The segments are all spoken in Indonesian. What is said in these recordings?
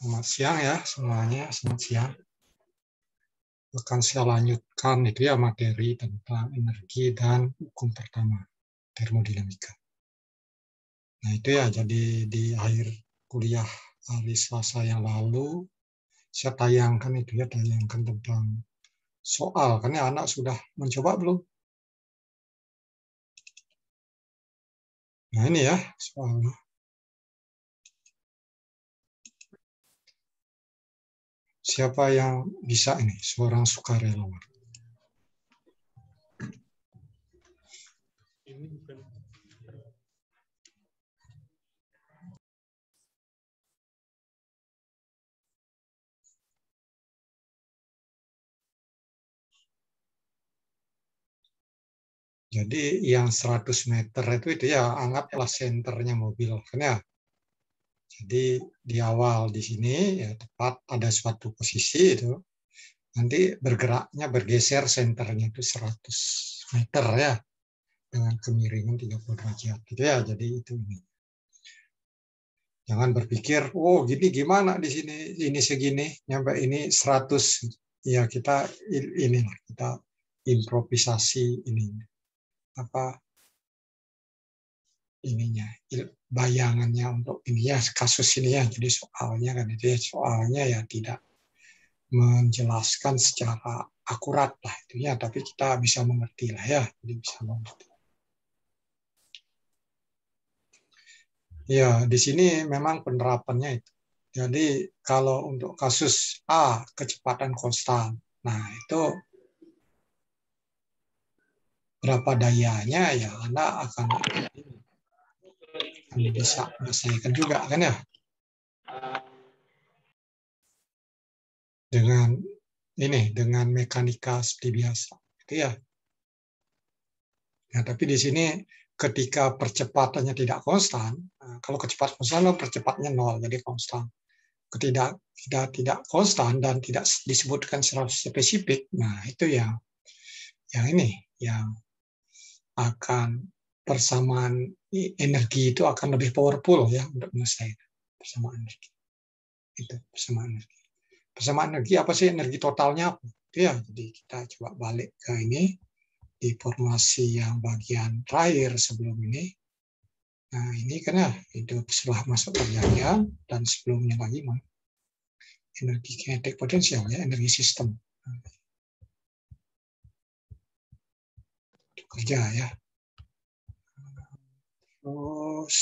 Selamat siang ya semuanya, selamat siang. Akan saya lanjutkan itu ya materi tentang energi dan hukum pertama, termodinamika. Nah itu ya, jadi di akhir kuliah hari Selasa yang lalu, saya tayangkan tentang soal. Kan ya anak sudah mencoba belum? Nah ini ya soalnya. Siapa yang bisa ini, seorang sukarelawan? Jadi yang 100 meter itu ya anggaplah senternya mobil. Kan ya? Jadi di awal di sini ya tepat ada suatu posisi itu, nanti bergeraknya bergeser senternya itu 100 meter ya dengan kemiringan 30 derajat gitu ya. Jadi itu ini. Jangan berpikir, oh gini gimana di sini ini segini nyampe ini 100. Ya kita inilah kita improvisasi ini apa ininya bayangannya untuk ini ya kasus ini ya. Jadi soalnya kan itu ya soalnya ya tidak menjelaskan secara akurat lah itu ya, tapi kita bisa mengerti lah ya, jadi bisa mengerti. Ya, di sini memang penerapannya itu. Jadi kalau untuk kasus A kecepatan konstan, nah itu berapa dayanya ya Anda akan bisa menyelesaikan juga kan ya dengan ini dengan mekanika seperti biasa itu ya. Nah, tapi di sini ketika percepatannya tidak konstan, nah, kalau kecepatan konstan percepatannya nol, jadi konstan. Tidak konstan dan tidak disebutkan secara spesifik. Nah, itu yang ini yang akan persamaan energi itu akan lebih powerful ya untuk menyelesaikan persamaan energi. Itu persamaan energi. Persamaan energi apa sih? Energi totalnya apa? Itu ya. Jadi kita coba balik ke ini di formulasi yang bagian terakhir sebelum ini. Nah, ini karena hidup setelah masuk perjanjian dan sebelumnya lagi energi kinetik potensial ya, energi sistem. Kerja ya. Terus,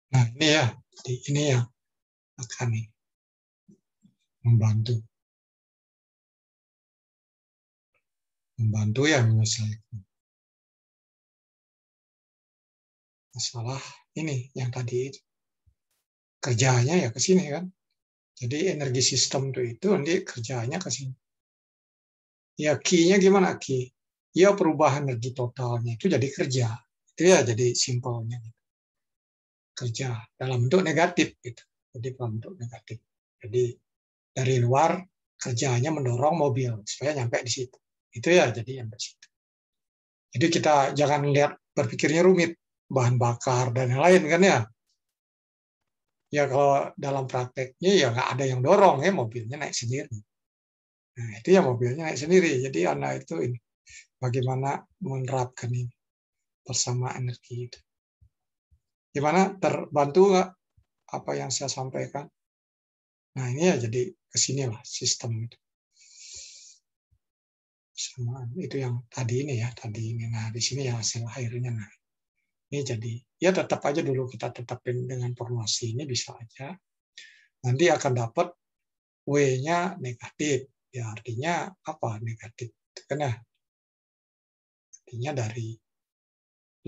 nah ini ya, ini ya akan nih membantu ya menyelesaikan masalah ini yang tadi itu. Kerjanya ya ke sini kan. Jadi energi sistem itu nanti kerjanya ke sini. Ya key-nya gimana key? Ya perubahan energi totalnya itu jadi kerja. Itu ya jadi simpelnya. Kerja dalam bentuk negatif gitu. Jadi dalam bentuk negatif. Jadi dari luar kerjanya mendorong mobil supaya nyampe di situ. Itu ya jadi yang di situ. Jadi kita jangan lihat berpikirnya rumit, bahan bakar dan yang lain kan ya. Ya kalau dalam prakteknya ya nggak ada yang dorong ya, mobilnya naik sendiri. Nah itu ya mobilnya naik sendiri. Jadi Anda itu ini bagaimana menerapkan ini persamaan energi itu. Gimana terbantu nggak apa yang saya sampaikan? Nah ini ya jadi kesinilah sistem itu. Persamaan itu yang tadi ini ya tadi ini. Nah di sini ya hasil akhirnya. Nah ini jadi ya tetap aja dulu kita tetapin dengan formulasi ini bisa aja. Nanti akan dapat W-nya negatif. Ya artinya apa negatif? Karena artinya dari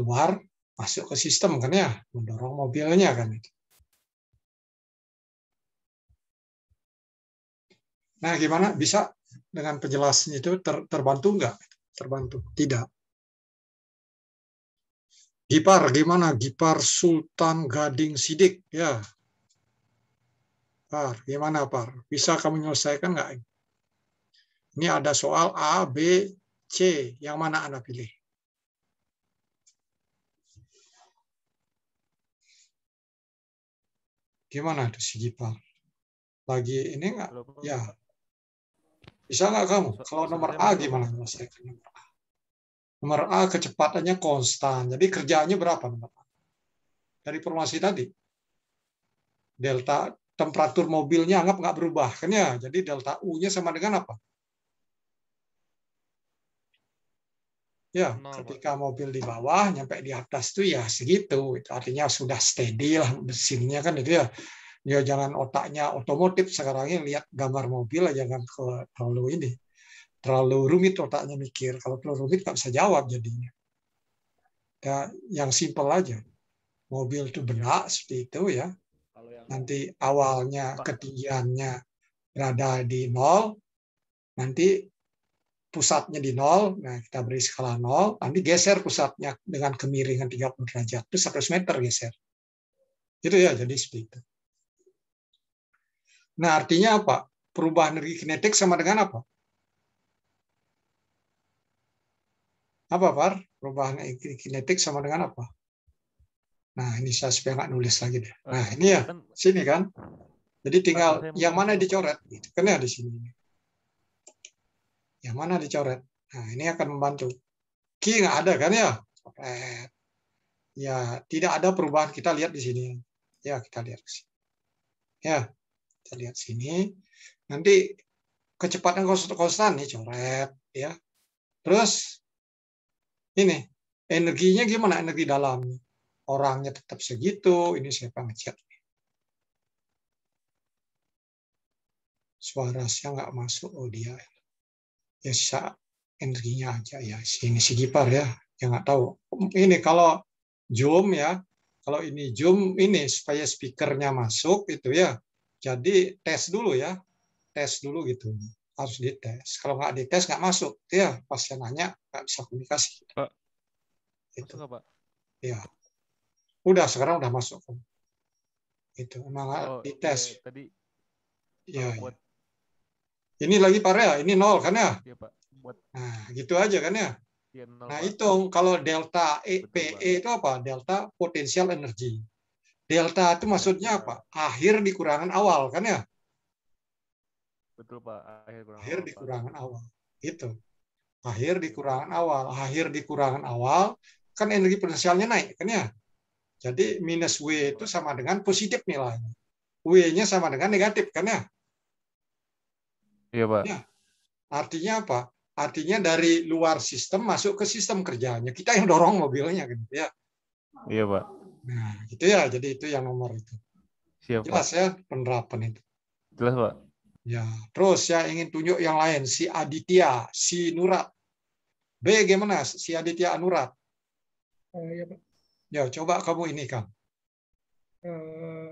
luar masuk ke sistem kan ya, mendorong mobilnya kan itu. Nah, gimana bisa dengan penjelasan itu terbantu nggak? Terbantu? Tidak. Gipar, gimana? Gipar Sultan Gading Sidik, ya. Par, gimana Par? Bisa kamu menyelesaikan nggak? Ini ada soal A, B, C. Yang mana Anda pilih? Gimana tuh si Gipar? Lagi ini nggak? Belum, Ya, Pak. bisa nggak kamu? Kalau nomor Suara saya A masuk nggak, gimana Pak? menyelesaikan nomor A? Nomor A kecepatannya konstan. Jadi kerjaannya berapa nomor A? Dari formulasi tadi. Delta temperatur mobilnya anggap nggak berubah. Kan ya? Jadi delta U-nya sama dengan apa? Ya, 0, Pak. ketika mobil di bawah, nyampe di atas tuh ya segitu. Itu artinya sudah steady lah mesinnya kan itu ya. Ya jangan otaknya otomotif sekarang ini lihat gambar mobil aja, jangan terlalu ini. Terlalu rumit otaknya mikir. Kalau terlalu rumit nggak bisa jawab jadinya. Ya, yang simpel aja. Mobil itu Ya, benak Pak. seperti itu ya. Kalau yang Nanti awalnya Pak, ketinggiannya berada di nol, nanti pusatnya di nol, nah kita beri skala nol, nanti geser pusatnya dengan kemiringan 30 derajat, itu 100 meter geser. Itu ya, jadi seperti itu. Nah, artinya apa? Perubahan energi kinetik sama dengan apa? Apa, Par? Perubahan energi kinetik sama dengan apa? Nah, ini saya supaya nggak nulis lagi deh. Nah, ini ya, kan sini kan. Jadi tinggal tanda saya yang mana masuk nggak, Pak? dicoret, gitu. Kan ya di sini. Yang mana dicoret. Nah, ini akan membantu. Q nggak ada kan ya? Ya, tidak ada perubahan. Kita lihat di sini. Ya, kita lihat di sini. Ya, kita lihat sini. Nanti kecepatan konstan nih coret ya. Terus ini energinya gimana, energi dalam? Orangnya tetap segitu. Ini siapa ngechat? Suara saya nggak masuk. Oh dia. Ya sisa energinya aja ya. Sini si Gipar ya. Yang nggak tahu. Ini kalau Zoom ya. Kalau ini Zoom ini supaya speakernya masuk itu ya. Jadi tes dulu ya. Tes dulu gitu. Harus dites. Kalau nggak dites nggak masuk. Ya pas saya nanya nggak bisa komunikasi. Pak, Itu. masuk nggak, Pak? Ya. Udah sekarang udah masuk. Itu emang nggak Oh, dites. iya, tadi Ya, ya. buat Ini lagi par ya. Ini nol kan ya. ya, Pak. Buat Nah gitu aja kan ya. ya 0, Nah Pak. hitung kalau delta Betul, Pak. PE itu apa? Delta potensial energi. Delta itu maksudnya apa? Potensial. Akhir dikurangan awal kan ya? Betul, Pak. Akhir kurang Akhir awal, Pak. dikurangan awal. Itu. Akhir Oke, Pak. dikurangan awal. Akhir dikurangan awal kan energi potensialnya naik kan ya? Jadi minus W Iya, itu Pak. sama dengan positif nilainya. W-nya sama dengan negatif kan ya? Iya, Pak. Ya. Artinya apa? Artinya dari luar sistem masuk ke sistem kerjanya. Kita yang dorong mobilnya gitu ya. Iya, Pak. Nah, gitu ya. Jadi itu yang nomor itu. Siap, Pak. Jelas ya penerapan itu. Jelas, Pak. Ya, terus saya ingin tunjuk yang lain, si Aditya, si Nurat. B gimana? Si Aditya Anurat. Ya Pak, Ya, coba kamu ini kan.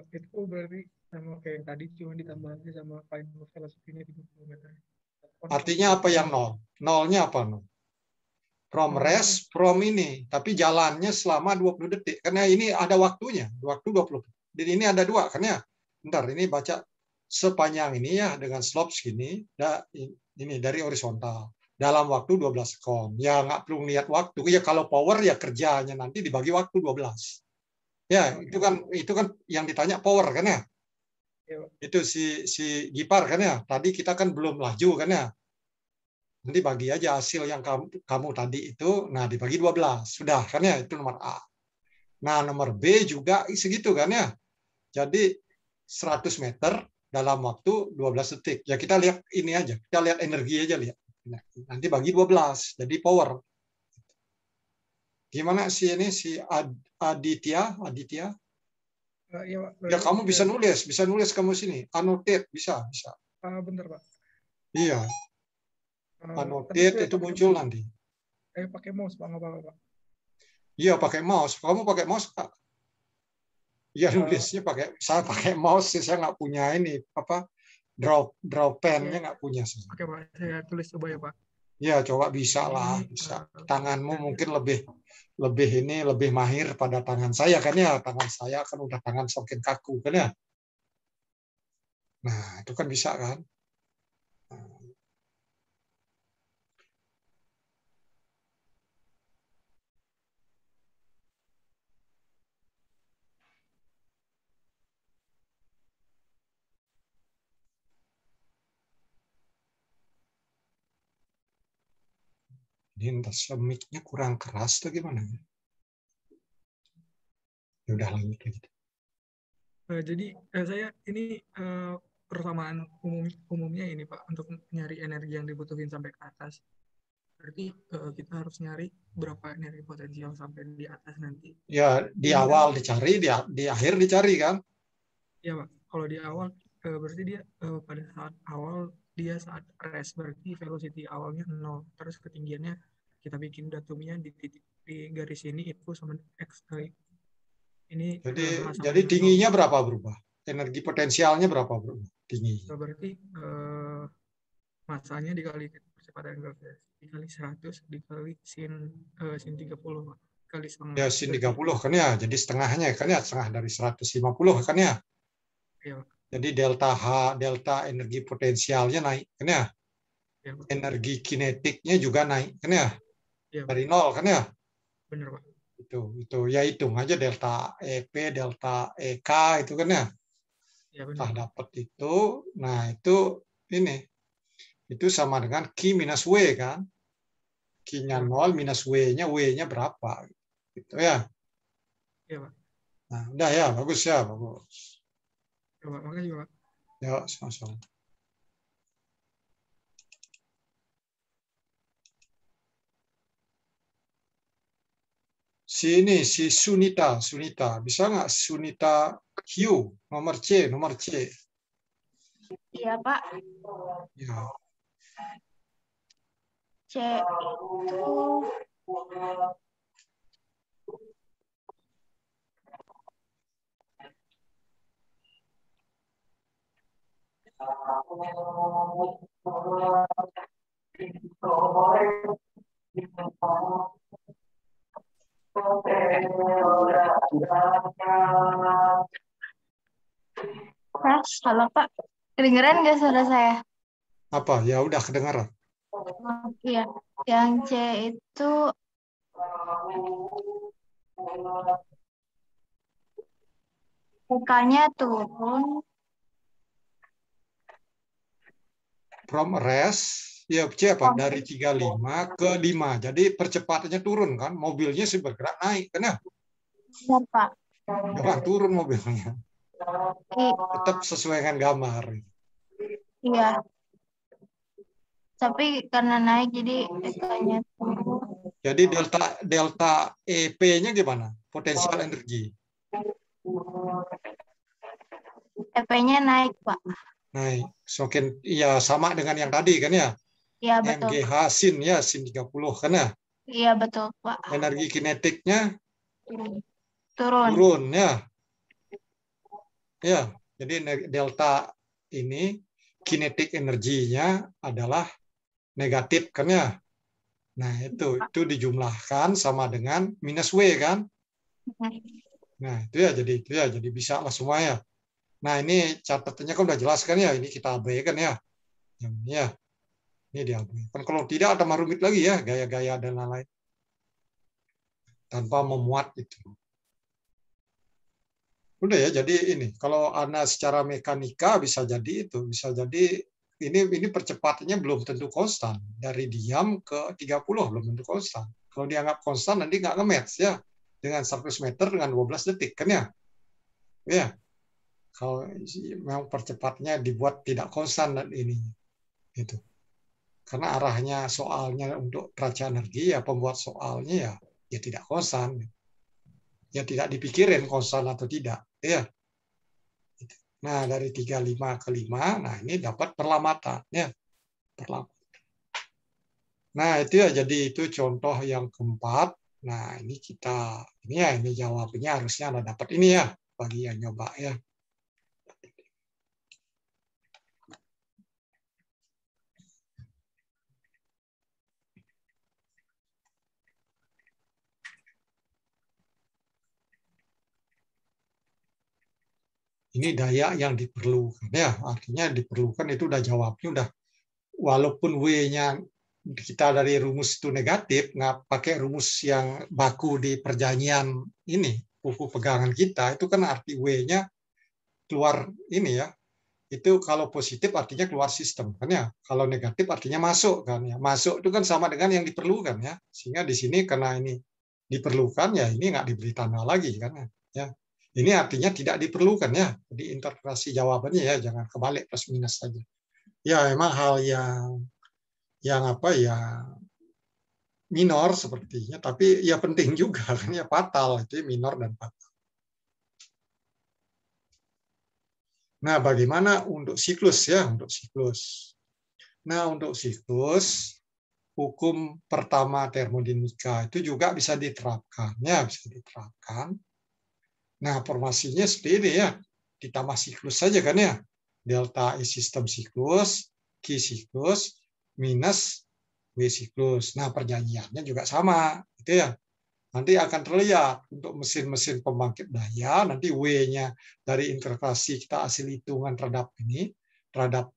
itu berarti sama kayak yang tadi cuma ditambah aja sama final velocity-nya 30 meter. Artinya apa yang nol? Nolnya apa nol? From rest, from ini. Tapi jalannya selama 20 detik. Karena ini ada waktunya. Waktu 20 detik. Jadi ini ada dua kan ya. Bentar, ini baca sepanjang ini ya dengan slope segini. Ini dari horizontal. Dalam waktu 12 sekon. Ya nggak perlu lihat waktu. Ya kalau power ya kerjanya nanti dibagi waktu 12. Ya, itu kan yang ditanya power kan ya. Ya, Pak. Itu si Gipar kan ya. Tadi kita kan belum laju kan ya. Nanti bagi aja hasil yang kamu tadi itu, nah dibagi 12. Sudah kan ya, itu nomor A. Nah, nomor B juga segitu kan ya. Jadi 100 meter dalam waktu 12 detik. Ya kita lihat ini aja, kita lihat energi aja lihat. Nanti bagi 12, jadi power. Gimana sih ini si Aditya? Aditya? Ya Pak, Ya berarti kamu bisa nulis kamu sini. Annotate bisa. bentar Pak. Iya, Tapi annotate saya itu muncul nanti. pakai mouse Pak, nggak apa-apa Pak. Iya pakai mouse. Kamu pakai mouse, Kak? Iya Eh, nulisnya saya pakai mouse sih, saya nggak punya ini apa draw ya, pennya nggak punya sih. oke Pak, saya tulis coba ya Pak. Ya coba bisa lah, Ini bisa. Tanganmu mungkin lebih ini lebih mahir pada tangan saya kan ya. Tangan saya kan udah tangan semakin kaku kan ya. Nah itu kan bisa kan. Ini entah mic-nya kurang keras atau gimana. Ya udah lanjut lagi. Jadi saya ini persamaan umumnya ini Pak untuk nyari energi yang dibutuhin sampai ke atas. Berarti kita harus nyari berapa energi potensial sampai di atas nanti. Ya di Ini awal dicari, di akhir dicari kan. ya Pak, kalau di awal berarti dia pada saat awal dia saat rest berarti velocity awalnya 0, terus ketinggiannya kita bikin datumnya di titik di garis ini itu sama x ini H sama Jadi dengan 0. tingginya berapa berubah? Energi potensialnya berapa berubah? Tinggi. Berarti masanya dikali percepatan gravitasi dikali 100 dikali sin 30 Pak. Kali setengah. Ya sin 30 kan ya. Jadi setengahnya kan ya, setengah dari 150 kan ya. Iya, Pak. Jadi delta H, delta energi potensialnya naik kan ya. Iya, Pak. Energi kinetiknya juga naik kan ya. Iya, Pak. Dari 0 kan ya. Benar, Pak. Itu ya hitung aja delta EP, delta EK itu kan ya. Iya, benar. Nah, dapat itu. Nah, itu ini. Itu sama dengan Q minus W kan. Q-nya 0 minus W-nya, W-nya berapa? Gitu ya. Iya, Pak. Nah, udah ya, bagus ya, bagus. Ya, Pak. Makasih, Pak. Ya, sama-sama. Sini si Sunita, bisa nggak Sunita Q, nomor C. Iya, Pak. Ya. C itu halo Pak. Kedengeran nggak suara saya? Apa? Ya udah kedengaran. Iya, yang C itu UK-nya turun. From rest, ya C apa? Dari 35 ke 5. Jadi percepatannya turun kan? Mobilnya sih bergerak naik kan ya? Benar, Pak. Jangan turun mobilnya. Tetap sesuai dengan gambar. Iya. Tapi karena naik jadi UK-nya turun. Jadi delta EP-nya gimana? Potensial energi. EP-nya naik, Pak. Naik. Semakin ya sama dengan yang tadi kan ya? Iya, betul. MGH sin ya, sin 30 kan ya? Iya, betul, Pak. Energi kinetiknya Turun. ya. Ya, jadi delta ini kinetik energinya adalah negatif kan ya? Nah, itu dijumlahkan sama dengan minus W kan? Nah, itu ya jadi bisa lah semua ya. Nah, ini catatannya kan udah jelas kan ya, ini kita abaikan ya. Ya. Ini diabaikan. Kalau tidak tambah rumit lagi ya, gaya-gaya dan lain-lain. Tanpa memuat itu. Udah ya, jadi ini kalau Anda secara mekanika bisa jadi itu, bisa jadi ini percepatannya belum tentu konstan. Dari diam ke 30 belum tentu konstan. Kalau dianggap konstan nanti nggak nge-match ya dengan 100 meter dengan 12 detik kan ya. Ya. Kalau memang percepatnya dibuat tidak konstan dan ini itu. Karena arahnya soalnya untuk neraca energi ya pembuat soalnya ya tidak konstan. Ya tidak dipikirin konstan atau tidak. Ya. Nah, dari 35 ke 5, nah ini dapat perlambatan. Ya. Perlambatan. Nah, itu ya, jadi itu contoh yang keempat. Nah, ini ini jawabnya harusnya Anda dapat ini ya, bagi yang nyoba ya. Ini daya yang diperlukan ya, artinya diperlukan itu udah jawabnya udah walaupun W-nya kita dari rumus itu negatif, nggak pakai rumus yang baku di perjanjian ini buku pegangan kita, itu kan arti W-nya keluar ini ya, itu kalau positif artinya keluar sistem kan ya. Kalau negatif artinya masuk kan ya. Masuk itu kan sama dengan yang diperlukan ya. Sehingga di sini karena ini diperlukan ya ini nggak diberi tanda lagi kan ya. Ini artinya tidak diperlukan ya. Jadi interpretasi jawabannya ya jangan kebalik plus minus saja. Ya memang hal yang apa ya minor sepertinya, tapi ya penting juga kan ya fatal itu minor dan fatal. Nah, bagaimana untuk siklus ya, untuk siklus. Nah, untuk siklus hukum pertama termodinamika itu juga bisa diterapkan ya, bisa diterapkan. Nah, formasinya seperti ini ya, ditambah siklus saja kan ya. Delta E sistem siklus, Q siklus, minus W siklus. Nah, perjanjiannya juga sama, gitu ya. Nanti akan terlihat untuk mesin-mesin pembangkit daya, nanti W-nya dari interpretasi kita hasil hitungan terhadap ini, terhadap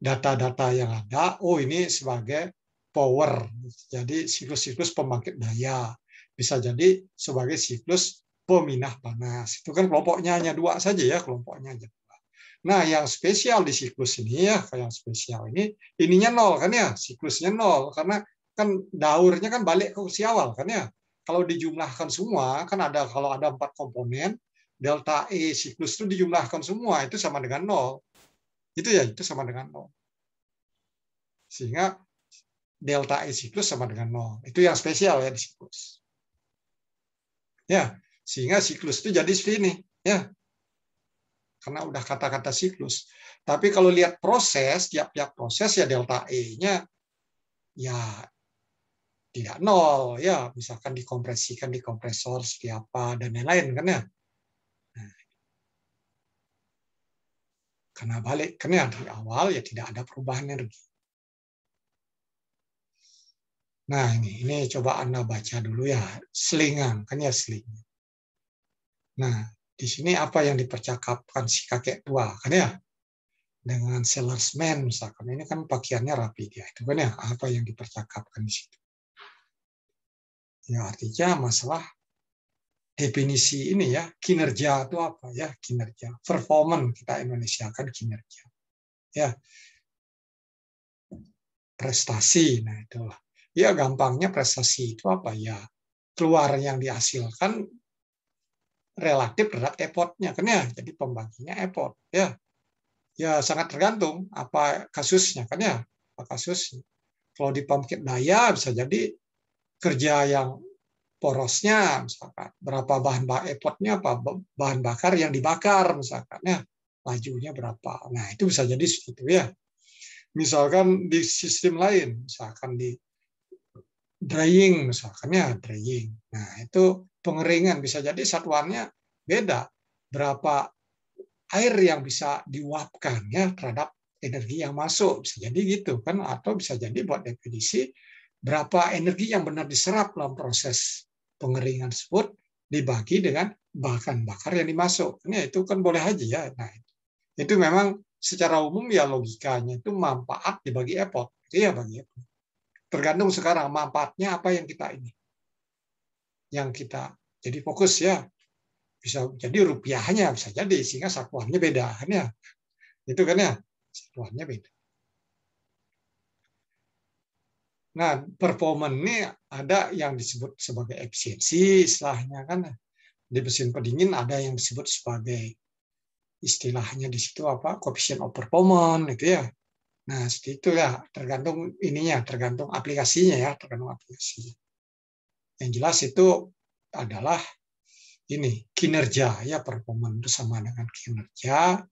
data-data yang ada, oh ini sebagai power, jadi siklus-siklus pembangkit daya. Bisa jadi sebagai siklus peminah panas. Itu kan kelompoknya hanya 2 saja ya, kelompoknya hanya 2. Nah, yang spesial di siklus ini ya, yang spesial ini, ininya 0 kan ya, siklusnya 0, karena kan daurnya kan balik ke usia awal kan ya. Kalau dijumlahkan semua kan ada kalau ada 4 komponen delta E siklus itu dijumlahkan semua itu sama dengan 0. Itu ya itu sama dengan 0. Sehingga delta E siklus sama dengan 0. Itu yang spesial ya di siklus. Ya, sehingga siklus itu jadi seperti ini ya. Karena udah kata-kata siklus. Tapi kalau lihat proses, tiap-tiap proses ya delta E-nya ya tidak 0 ya, misalkan dikompresikan di kompresor seperti apa dan lain-lain kan ya. Nah, karena balik kan ya dari awal ya tidak ada perubahan energi. Nah, ini coba Anda baca dulu ya, selingan kan ya selingan. Nah, di sini apa yang dipercakapkan si kakek tua kan ya? Dengan salesman misalkan, ini kan pakaiannya rapi dia, itu kan ya apa yang dipercakapkan di situ. Ya artinya masalah definisi ini ya, kinerja itu apa ya, kinerja, performance kita Indonesiakan kinerja. Ya. Prestasi, nah itulah. Ya gampangnya prestasi itu apa ya? Keluar yang dihasilkan relatif terhadap effortnya kan ya, jadi pembaginya effort ya. Ya sangat tergantung apa kasusnya kan ya, apa kasusnya. Kalau di pembangkit daya bisa jadi kerja yang porosnya misalkan berapa bahan effortnya apa bahan bakar yang dibakar misalkan ya lajunya berapa. Nah itu bisa jadi seperti itu ya. Misalkan di sistem lain, misalkan di drying misalkan ya drying. Nah itu pengeringan bisa jadi satuannya beda. Berapa air yang bisa diuapkan ya terhadap energi yang masuk bisa jadi gitu kan, atau bisa jadi buat definisi berapa energi yang benar diserap dalam proses pengeringan tersebut dibagi dengan bahan bakar yang dimasuk. Nah, itu kan boleh aja ya. Nah, itu memang secara umum ya logikanya itu manfaat dibagi effort. Itu ya bagi effort. Tergantung sekarang manfaatnya apa yang kita ini. Yang kita jadi fokus ya. Bisa jadi rupiahnya bisa jadi sehingga satuannya beda kan ya. Itu kan ya. Satuannya beda. Nah, performance ini ada yang disebut sebagai efisiensi, istilahnya kan. Di mesin pendingin ada yang disebut sebagai istilahnya di situ apa? Coefficient of performance gitu ya. Nah, seperti itu ya, tergantung ininya, tergantung aplikasinya ya, tergantung aplikasinya. Yang jelas itu adalah ini kinerja ya, performance itu sama dengan kinerja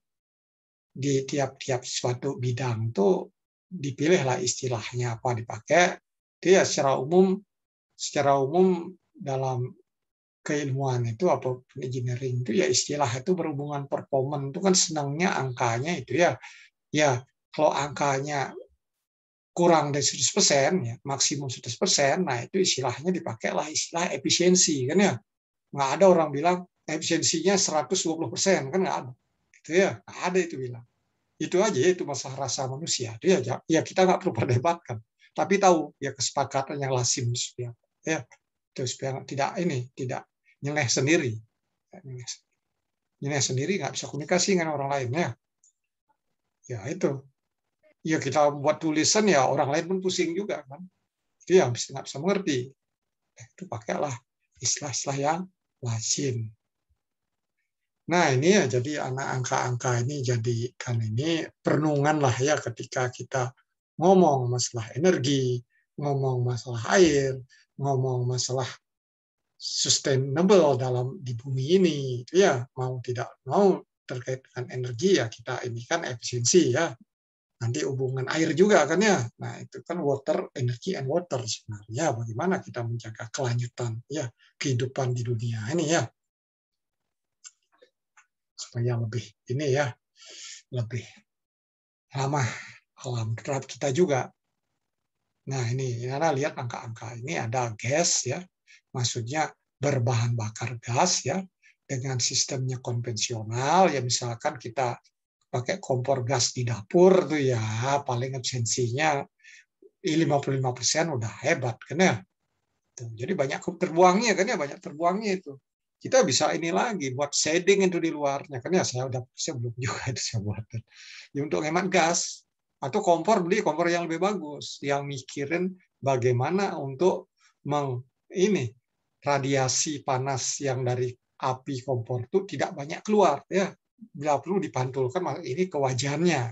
di tiap-tiap suatu bidang tuh dipilihlah istilahnya apa dipakai. Itu ya secara umum dalam keilmuan itu apa engineering itu ya istilah itu berhubungan performance itu kan senangnya angkanya itu ya. Ya, kalau angkanya kurang dari 100% ya, maksimum 100%, nah itu istilahnya dipakailah istilah efisiensi kan ya. Nggak ada orang bilang efisiensinya 120% kan nggak ada. Itu ya, nggak ada itu bilang. Itu aja itu masalah rasa manusia. Itu ya kita nggak perlu perdebatkan. Tapi tahu ya kesepakatan yang lazim supaya ya itu supaya tidak nyeleneh sendiri. Nyeleneh sendiri nggak bisa komunikasi dengan orang lain ya. Ya itu. Ya kita buat tulisan ya orang lain pun pusing juga kan. Itu yang nggak bisa mengerti. Itu pakailah istilah-istilah yang lazim. Nah ini ya jadi anak angka-angka ini jadikan ini perenungan lah ya ketika kita ngomong masalah energi, ngomong masalah air, ngomong masalah sustainable di bumi ini. Itu ya mau tidak mau terkait dengan energi ya kita ini kan efisiensi ya. Nanti hubungan air juga kan ya. Nah, itu kan water, energy and water sebenarnya. Bagaimana kita menjaga kelanjutan ya kehidupan di dunia ini ya. Supaya lebih ini ya, lebih ramah alam terhadap kita juga. Nah, ini Anda lihat angka-angka ini ada gas ya. Maksudnya berbahan bakar gas ya dengan sistemnya konvensional ya misalkan kita pakai kompor gas di dapur tuh ya paling efisiensinya 55% udah hebat kan ya. Jadi banyak terbuangnya kan ya, banyak terbuangnya itu. Kita bisa ini lagi buat shading itu di luarnya kan ya, saya belum juga itu saya buat. Ya untuk hemat gas atau kompor beli kompor yang lebih bagus, yang mikirin bagaimana untuk ini radiasi panas yang dari api kompor itu tidak banyak keluar ya. Bila perlu dipantulkan ini ke wajahnya.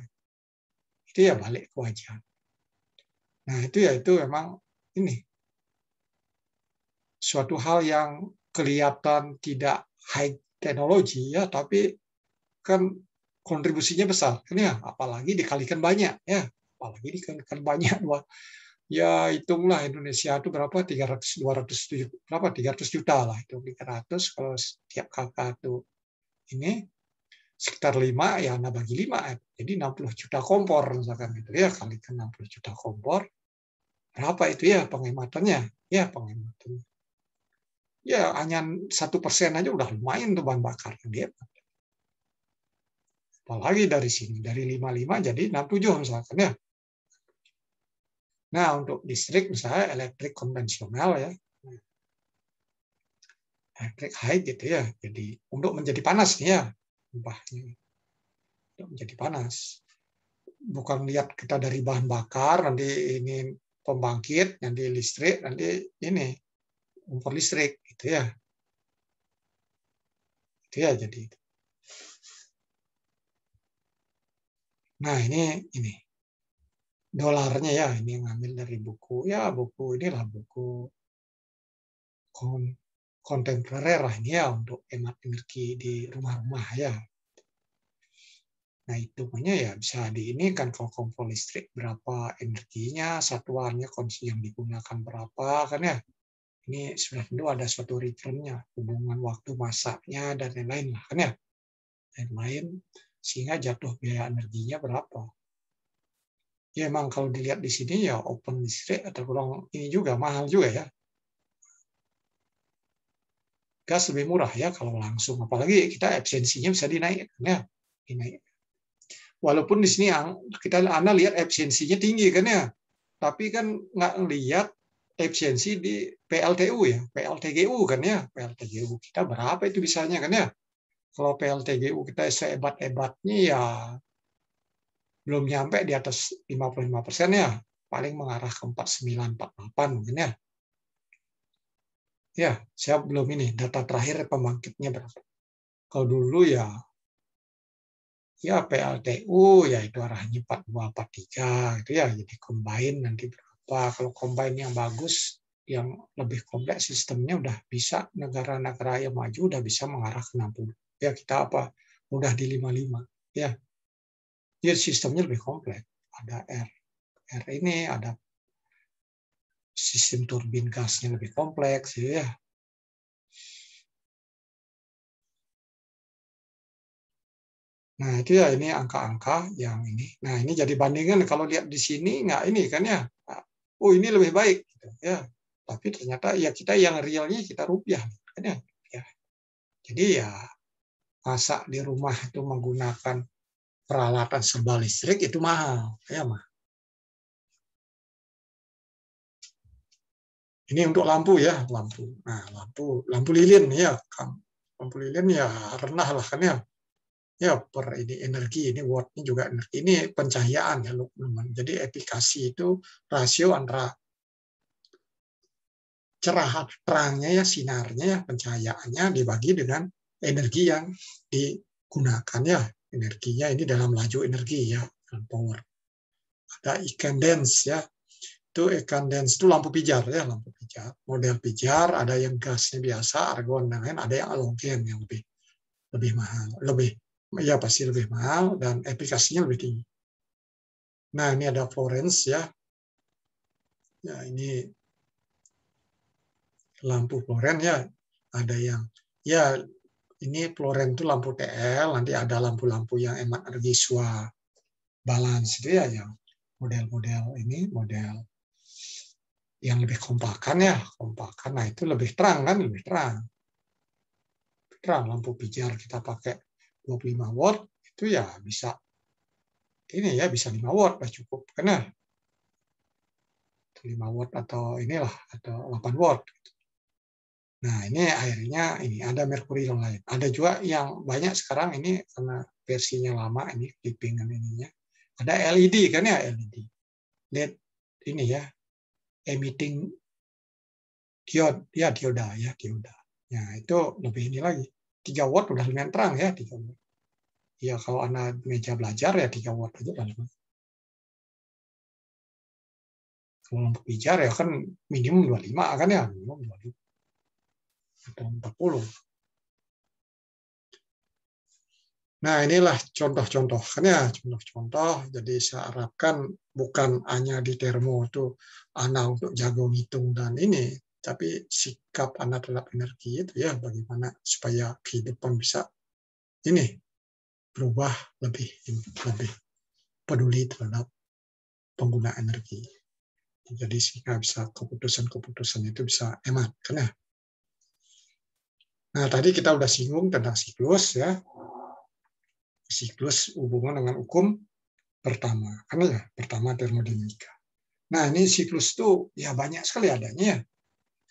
Itu ya balik ke wajah. Nah, itu memang ini suatu hal yang kelihatan tidak high teknologi ya, tapi kan kontribusinya besar. Kan ya, apalagi dikalikan banyak ya. Apalagi dikalikan banyak. Ya hitunglah Indonesia itu berapa 300 juta lah itu 300 kalau setiap kakak itu ini sekitar 5 ya Anda bagi 5 jadi 60 juta kompor misalkan gitu ya kalikan 60 juta kompor berapa itu ya penghematannya ya hanya 1% aja udah lumayan tuh bahan bakar dia apalagi dari sini dari 55 jadi 67 misalkan ya. Nah untuk listrik misalnya elektrik konvensional ya elektrik high gitu ya jadi untuk menjadi panas nih ya ubahnya menjadi panas. Bukan lihat kita dari bahan bakar, nanti ini pembangkit, nanti listrik, nanti ini kompor listrik, gitu ya. Itu ya jadi. Nah ini dolarnya ya, ini ngambil dari buku ya buku inilah buku kontemporer lah ini ya untuk hemat energi di rumah-rumah ya. Nah, hitungannya ya bisa kan kalau kompor listrik berapa energinya, satuannya konsumsi yang digunakan berapa, kan ya. Ini sudah tentu ada suatu return-nya, hubungan waktu masaknya, dan lain-lain lah, kan ya. Lain-lain, sehingga jatuh biaya energinya berapa. Ya emang kalau dilihat di sini ya open listrik atau kurang ini juga mahal juga ya. Gas lebih murah ya kalau langsung, apalagi kita efisiensinya bisa dinaikkan ya. Dinaikkan. Walaupun di sini Anda lihat efisiensinya tinggi kan ya, tapi kan nggak lihat efisiensi di PLTU ya, PLTGU kan ya, PLTGU kita berapa itu bisanya kan ya? Kalau PLTGU kita sehebat-hebatnya ya belum nyampe di atas 55% ya, paling mengarah ke 49, 48 mungkin ya. Ya, saya belum ini data terakhir pembangkitnya berapa. Kalau dulu ya PLTU ya itu arahnya 42, 43 gitu ya. Jadi combine nanti berapa. Kalau combine yang bagus, yang lebih kompleks sistemnya udah bisa negara-negara yang maju udah bisa mengarah ke 60. Ya kita udah di 55 ya. Jadi sistemnya lebih kompleks. Ada R ini ada sistem turbin gasnya lebih kompleks ya. Nah, itu ya ini angka-angka yang ini. Nah, ini jadi bandingan kalau lihat di sini nggak ini kan ya. Oh, ini lebih baik gitu ya. Tapi ternyata ya kita yang realnya kita rupiah kan ya. Jadi ya masa di rumah itu menggunakan peralatan serba listrik itu mahal ya mah. Ini untuk lampu ya, lampu. Nah, lampu lilin ya, lampu lilin ya rendah lah kan ya. Ya, per ini energi, ini watt-nya juga energi. Ini pencahayaan ya, teman-teman. Jadi efikasi itu rasio antara cerah terangnya ya, sinarnya ya, pencahayaannya dibagi dengan energi yang digunakan ya. Energinya ini dalam laju energi ya, dalam power. Ada incandescence ya. Itu incandescence itu lampu pijar ya, lampu pijar. Model pijar, ada yang gasnya biasa, argon dan lain, ada yang halogen yang lebih mahal, ya pasti lebih mahal dan efikasinya lebih tinggi. Nah, ini ada fluorescence ya. Ya, ini lampu fluoren ya. Ada yang ya ini fluoren itu lampu TL, nanti ada lampu-lampu yang emat energi SWA balance itu ya, yang model-model ini model yang lebih kompakan ya, kompakan. Nah, itu lebih terang kan, lebih terang. Terang lampu pijar kita pakai 25 watt itu ya bisa ini ya, bisa 5 watt lah cukup kan ya. 5 watt atau inilah atau 8 watt. Nah, ini akhirnya ini ada merkuri yang lain. Ada juga yang banyak sekarang ini karena versinya lama ini clippingan ininya. Ada LED kan ya, LED. LED ini ya, emitting diode ya, dioda ya, dioda. Ya, itu lebih ini lagi. 3 watt udah lumayan terang ya, 3 watt. Ya, kalau anak meja belajar ya 3 watt aja kan. Kalau lampu pijar ya kan minimum 25 kan ya, minimum 25 atau 40. Nah, inilah contoh-contoh kan ya, contoh-contoh. Jadi saya harapkan bukan hanya di termo itu anak untuk jago ngitung dan ini, tapi sikap anak terhadap energi itu ya, bagaimana supaya kehidupan bisa ini berubah lebih peduli terhadap pengguna energi. Jadi sehingga bisa keputusan-keputusan itu bisa hemat kan ya. Nah, tadi kita udah singgung tentang siklus ya. Siklus hubungan dengan hukum pertama, karena ya pertama termodinamika. Nah, ini siklus itu ya banyak sekali adanya ya.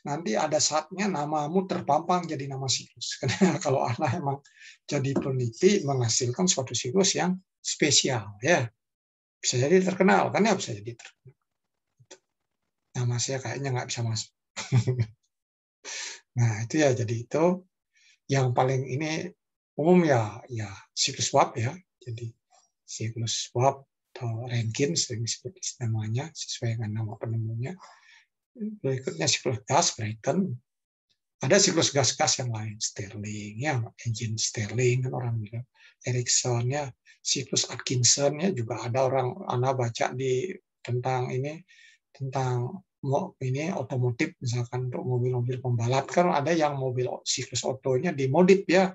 Nanti ada saatnya namamu terpampang jadi nama siklus. Karena kalau anak emang jadi peneliti menghasilkan suatu siklus yang spesial ya. Bisa jadi terkenal kan ya, bisa jadi terkenal. Nama saya kayaknya nggak bisa masuk. Nah, itu ya, jadi itu yang paling ini umum ya siklus Schwab ya. Jadi siklus Schwab atau Rankine sering disebut namanya sesuai dengan nama penemunya. Berikutnya siklus gas Brayton. Ada siklus gas-gas yang lain, Stirling ya, engine Stirling kan orang bilang, Ericsson ya, siklus Atkinson ya, juga ada orang anak baca di tentang ini tentang ini otomotif misalkan untuk mobil-mobil pembalap kan ada yang mobil siklus otonya dimodif ya,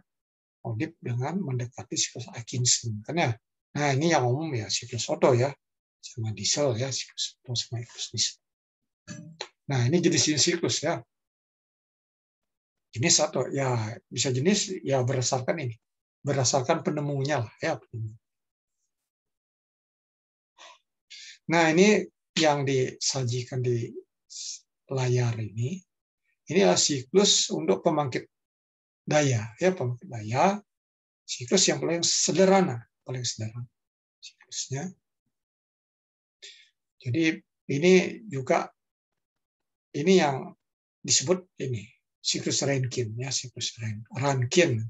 modif dengan mendekati siklus Atkinson kan ya. Nah, ini yang umum ya siklus oto ya, sama diesel ya, siklus oto sama siklus diesel. Nah, ini jenis siklus ya. Jenis atau ya bisa jenis ya berdasarkan ini, berdasarkan penemunya lah ya. Nah, ini yang disajikan di layar ini adalah siklus untuk pembangkit daya ya, pembangkit daya, siklus yang paling sederhana siklusnya. Jadi ini juga ini yang disebut ini siklus Rankine ya, siklus Rankine.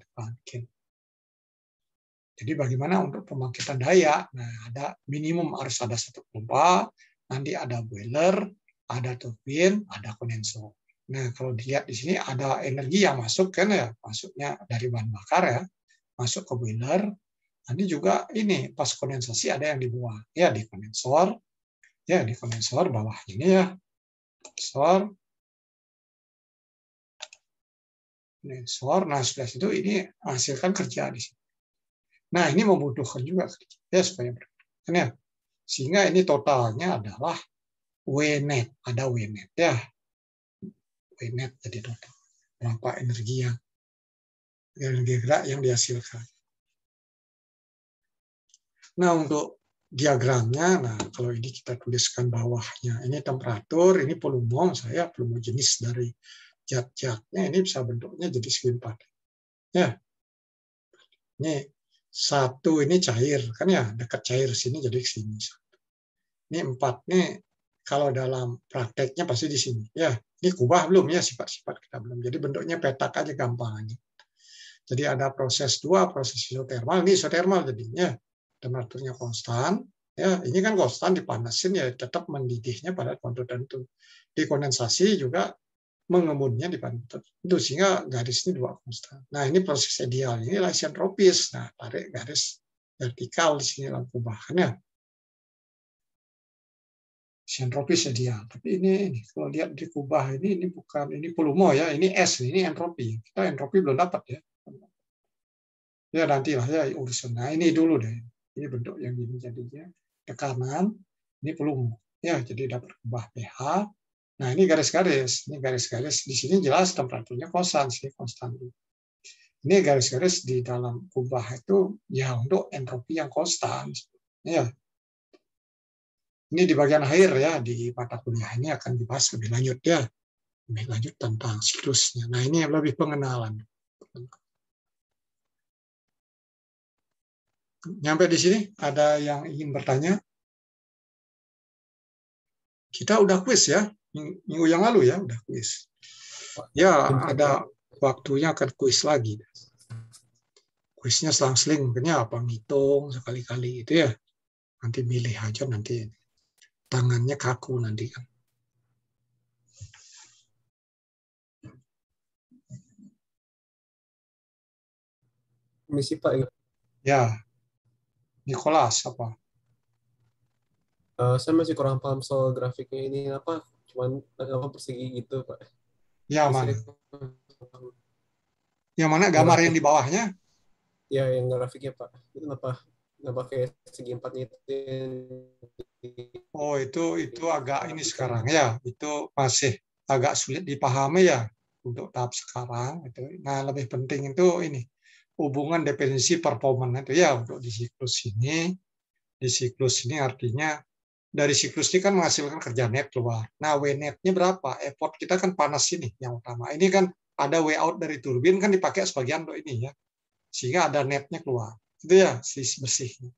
Jadi bagaimana untuk pembangkitan daya? Nah, ada minimum harus ada satu pompa, nanti ada boiler, ada turbin, ada kondensor. Nah, kalau dilihat di sini ada energi yang masuk kan ya, masuknya dari bahan bakar ya, masuk ke boiler. Nanti juga ini pas kondensasi ada yang dibuang ya di kondensor. Ya, di kondensor bawah ini ya. Kondensor. Nah, setelah itu ini hasilkan kerja di sini. Nah, ini membutuhkan juga kerja ya supaya berkembang ya. Sehingga ini totalnya adalah W-net, ada W-net ya. W-net jadi total. Berapa energi yang gerak yang dihasilkan. Nah, untuk diagramnya, nah kalau ini kita tuliskan bawahnya, ini temperatur, ini volume, volume jenis dari zat-zatnya, ini bisa bentuknya jadi segi 4. Ya. Ini 1 ini cair, kan ya, dekat cair sini jadi ke sini. Ini 4 nih, kalau dalam prakteknya pasti di sini. Ya, ini kubah belum ya, sifat-sifat kita belum. Jadi bentuknya petak aja gampang aja. Jadi ada proses 2, proses isotermal. Ini isotermal jadinya. Temperaturnya konstan. Ya, ini kan konstan dipanasin ya tetap mendidihnya pada temperatur tertentu. Di kondensasi juga mengemunnya di temperatur tertentu sehingga garis ini 2 konstan. Nah, ini proses ideal. Ini isentropis. Nah, tarik garis vertikal di sini dalam kubahannya. Isentropis ideal. Tapi ini kalau lihat di kubah ini bukan ini volume ya, ini S, ini entropi. Kita entropi belum dapat ya. Ya nantilah ya urusan. Nah, ini dulu deh. Ini bentuk yang gini jadinya. Tekanan, ini volume. Ya, jadi dapat kubah pH. Nah, ini garis-garis. Ini garis-garis. Di sini jelas temperaturnya konstan. Sini konstan. Ini garis-garis di dalam kubah itu ya untuk entropi yang konstan. Ya. Ini di bagian akhir ya, di mata kuliah ini akan dibahas lebih lanjut ya. Lebih lanjut tentang siklusnya. Nah, ini lebih pengenalan. Nyampe di sini, ada yang ingin bertanya? Kita udah kuis ya, minggu yang lalu ya, udah kuis. Ya, ada waktunya akan kuis lagi. Kuisnya selang-seling, mungkinnya apa, ngitung sekali-kali itu ya. Nanti milih aja, nanti tangannya kaku nanti kan. Misi Pak. Ya, Nicholas apa? Saya masih kurang paham soal grafiknya ini apa, cuman apa persegi gitu Pak. Ya, mana? Yang mana gambar yang di bawahnya? Ya, yang grafiknya Pak. Itu kenapa kayak segi 4-nya itu? Oh, itu agak ini sekarang ya. Itu masih agak sulit dipahami ya untuk tahap sekarang itu. Nah, lebih penting itu ini hubungan dependensi performance itu ya untuk di siklus ini. Di siklus ini artinya dari siklus ini kan menghasilkan kerja net keluar. Nah, W netnya berapa? Effort kita kan panas ini yang utama. Ini kan ada W out dari turbin kan dipakai sebagian untuk ini ya. Sehingga ada netnya keluar. Itu ya sisi bersihnya.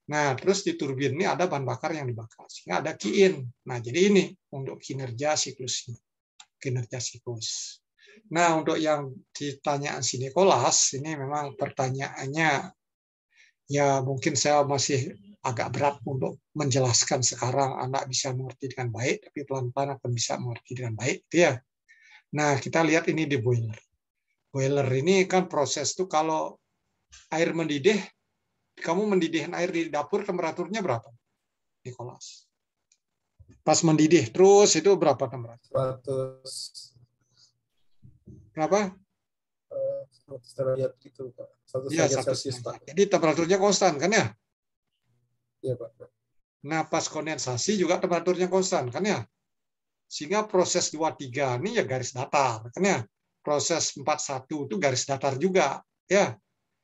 Nah, terus di turbin ini ada bahan bakar yang dibakar. Sehingga ada Q-in. Nah, jadi ini untuk kinerja siklus ini. Kinerja siklus. Nah, untuk yang ditanyaan si Nicholas, ini memang pertanyaannya ya mungkin saya masih agak berat untuk menjelaskan sekarang anak bisa mengerti dengan baik, tapi pelan-pelan akan bisa mengerti dengan baik. Gitu ya. Nah, kita lihat ini di boiler. Boiler ini kan proses itu kalau air mendidih, kamu mendidihkan air di dapur temperaturnya berapa, Nicholas? Pas mendidih terus itu berapa temperatur? 100. Berapa? 100 derajat gitu Pak. 100 Ya, derajat Celcius Pak. Jadi temperaturnya konstan kan ya? Iya Pak. Nah, pas kondensasi juga temperaturnya konstan kan ya? Sehingga proses 23 ini ya garis datar kan ya? Proses 41 itu garis datar juga ya.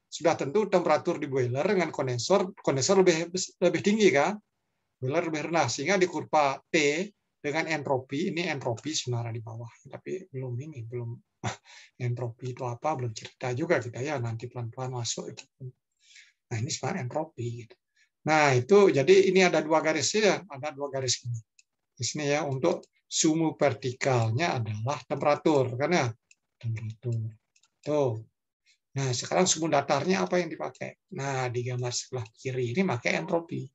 Sudah tentu temperatur di boiler dengan kondensor lebih tinggi kan? Boiler lebih rendah sehingga di kurva T dengan entropi, ini entropi sebenarnya di bawah, tapi belum entropi itu apa belum cerita juga kita ya, nanti pelan-pelan masuk itu. Nah, ini sebenarnya entropi gitu. Nah, itu jadi ini ada 2 garis ya, ada 2 garis ini. Di sini ya untuk sumu vertikalnya adalah temperatur kan ya? Temperatur. Tuh. Nah, sekarang sumu datarnya apa yang dipakai? Nah, di gambar sebelah kiri ini pakai entropi.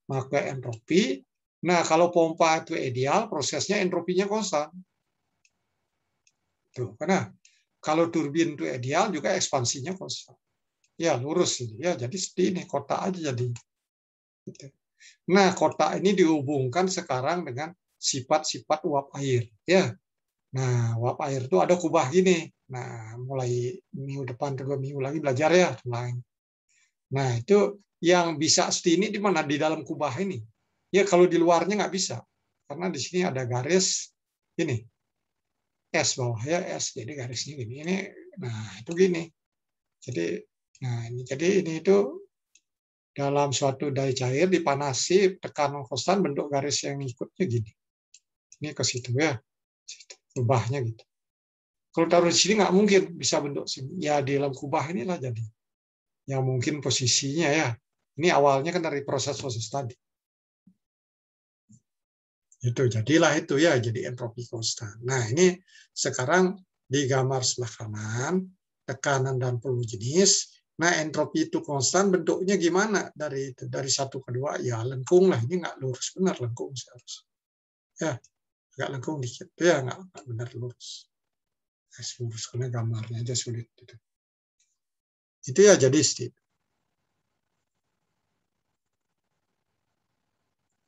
Pakai entropi. Nah, kalau pompa itu ideal, prosesnya entropinya konstan. Tuh, karena kalau turbin itu ideal juga ekspansinya konstan. Ya, lurus ini ya. Jadi seperti ini kotak aja jadi. Nah, kotak ini dihubungkan sekarang dengan sifat-sifat uap air, ya. Nah, uap air itu ada kubah gini. Nah, mulai minggu depan, 2 minggu lagi belajar ya. Nah, itu yang bisa seperti ini di mana? Di dalam kubah ini. Ya, kalau di luarnya nggak bisa. Karena di sini ada garis ini. S bawah ya, S. Jadi garisnya gini. Ini, nah, itu gini. Jadi, nah, ini itu dalam suatu dai cair dipanasi, tekanan konstan, bentuk garis yang ikutnya gini. Ini ke situ ya. Kubahnya gitu. Kalau taruh di sini nggak mungkin bisa bentuk sini. Ya di dalam kubah inilah jadi. yang mungkin posisinya ya. Ini awalnya kan dari proses-proses tadi. Itu jadilah itu ya, jadi entropi konstan. Nah, ini sekarang di gambar sebelah kanan, tekanan dan volume jenis. Nah, entropi itu konstan bentuknya gimana dari itu? Dari 1 ke 2 ya lengkung lah. Ini nggak lurus benar lengkung seharusnya. Ya, agak lengkung dikit. Ya, nggak benar lurus. Lurus karena gambarnya aja sulit. Itu ya jadi state.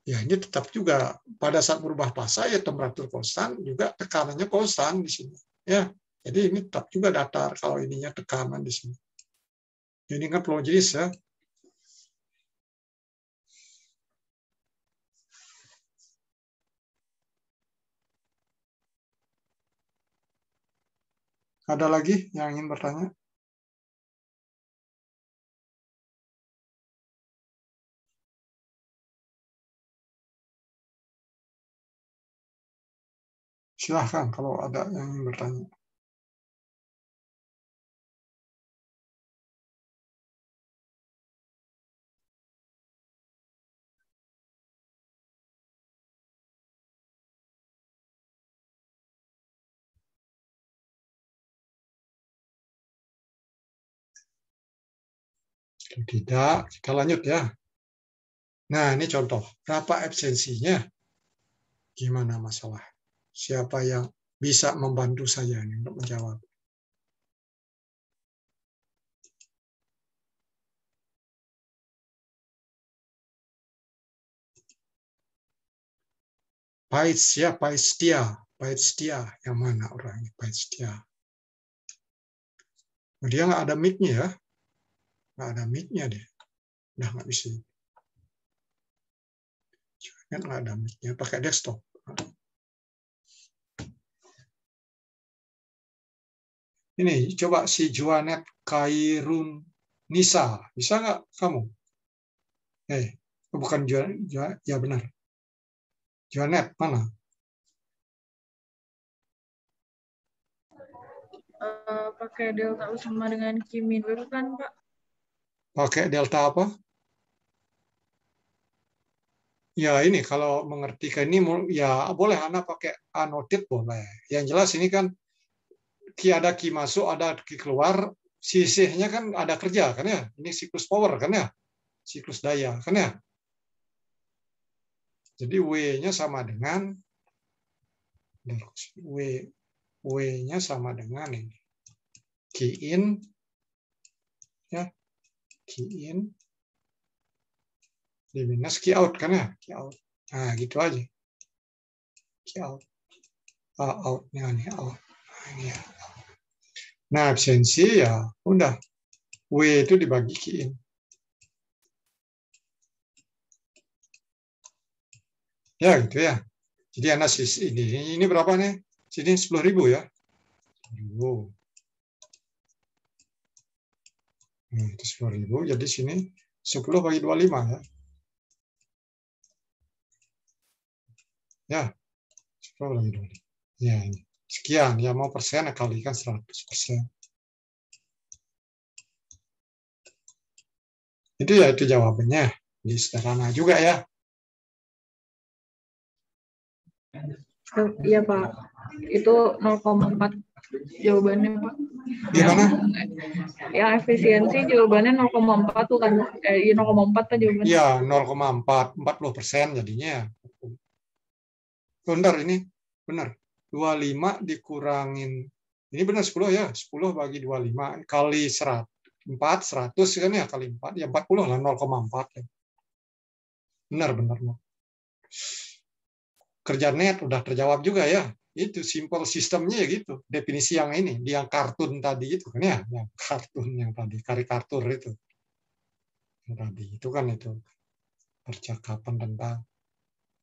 Ya, ini tetap juga pada saat berubah fasa ya temperatur konstan, juga tekanannya konstan di sini. Ya, jadi ini tetap juga datar kalau ininya tekanan di sini. Ini kan flow jenis ya. Ada lagi yang ingin bertanya? Silahkan kalau ada yang ingin bertanya. Kalau tidak, kita lanjut ya. Nah, ini contoh. Berapa absensinya? Gimana masalah? Siapa yang bisa membantu saya ini untuk menjawab? Paits ya, Paitstia. Yang mana orangnya? Paitstia. Dia nggak ada mic-nya ya. Nggak ada mic-nya deh. Udah nggak bisa. Kan nggak ada mic-nya. Pakai desktop. Ini coba si Juanet Kairun Nisa. Bisa nggak kamu? Bukan Juanet. Ya benar. Juanet mana? Pakai delta U sama dengan Q min W kan, Pak? Pakai delta apa? Ya ini kalau mengerti ke ini ya boleh Anda pakai annotate boleh. Yang jelas ini kan Q ada Q masuk, ada Q keluar, sisihnya kan ada kerja kan ya. Ini siklus power kan ya. Siklus daya kan ya. Jadi W-nya sama dengan W-nya sama dengan ini. Q in ya. Q in diminus Q out kan ya. Q out. Nah, gitu aja. Q out. Out-nya nih out. Nah, ini ya. Nah, absensi ya udah. W itu dibagi Q in. Ya gitu ya. Jadi analisis ini berapa nih? Sini 10.000 ya. 10.000. Itu 10.000. Jadi sini 10 bagi 25 ya. Ya. 10 bagi 25. Ya ini. Sekian. Ya mau persen kalikan 100%. Itu ya itu jawabannya. Jadi sederhana juga ya. Iya, Pak. Itu 0,4 jawabannya, Pak. Gimana? Yang efisiensi jawabannya 0,4 tuh kan. 0,4 kan jawabannya. Iya, 0,4. 40% jadinya. Benar ini. Benar. 25 dikurangin. Ini benar 10 ya. 10 bagi 25 kali 100. 100 kan ya kali 4. Ya 40 lah 0,4 ya. Benar. Kerja net udah terjawab juga ya. Itu simple sistemnya ya gitu. Definisi yang ini, di yang kartun tadi itu kan ya, yang kartun yang tadi, karikatur itu. Yang tadi itu kan itu percakapan tentang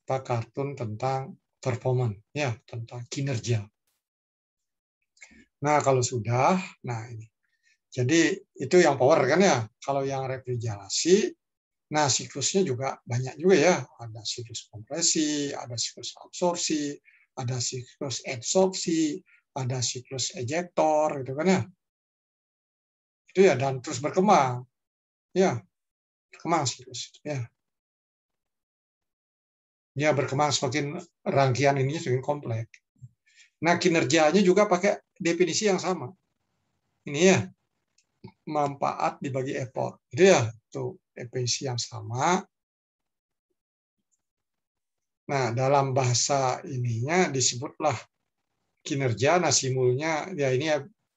kartun tentang performance ya, tentang kinerja. Nah, kalau sudah, nah ini. Jadi itu yang power kan ya. Kalau yang refrigerasi, nah siklusnya juga banyak juga ya. Ada siklus kompresi, ada siklus absorpsi, ada siklus adsorpsi, ada siklus ejektor gitu kan ya. Itu ya dan terus berkembang. Ya, berkembang siklus. Ya. Dia berkembang semakin rangkaian ininya semakin kompleks. Nah, kinerjanya juga pakai definisi yang sama. Ini ya, manfaat dibagi effort. Itu ya, itu definisi yang sama. Nah, dalam bahasa ininya disebutlah kinerja. Nah, simulnya ya ini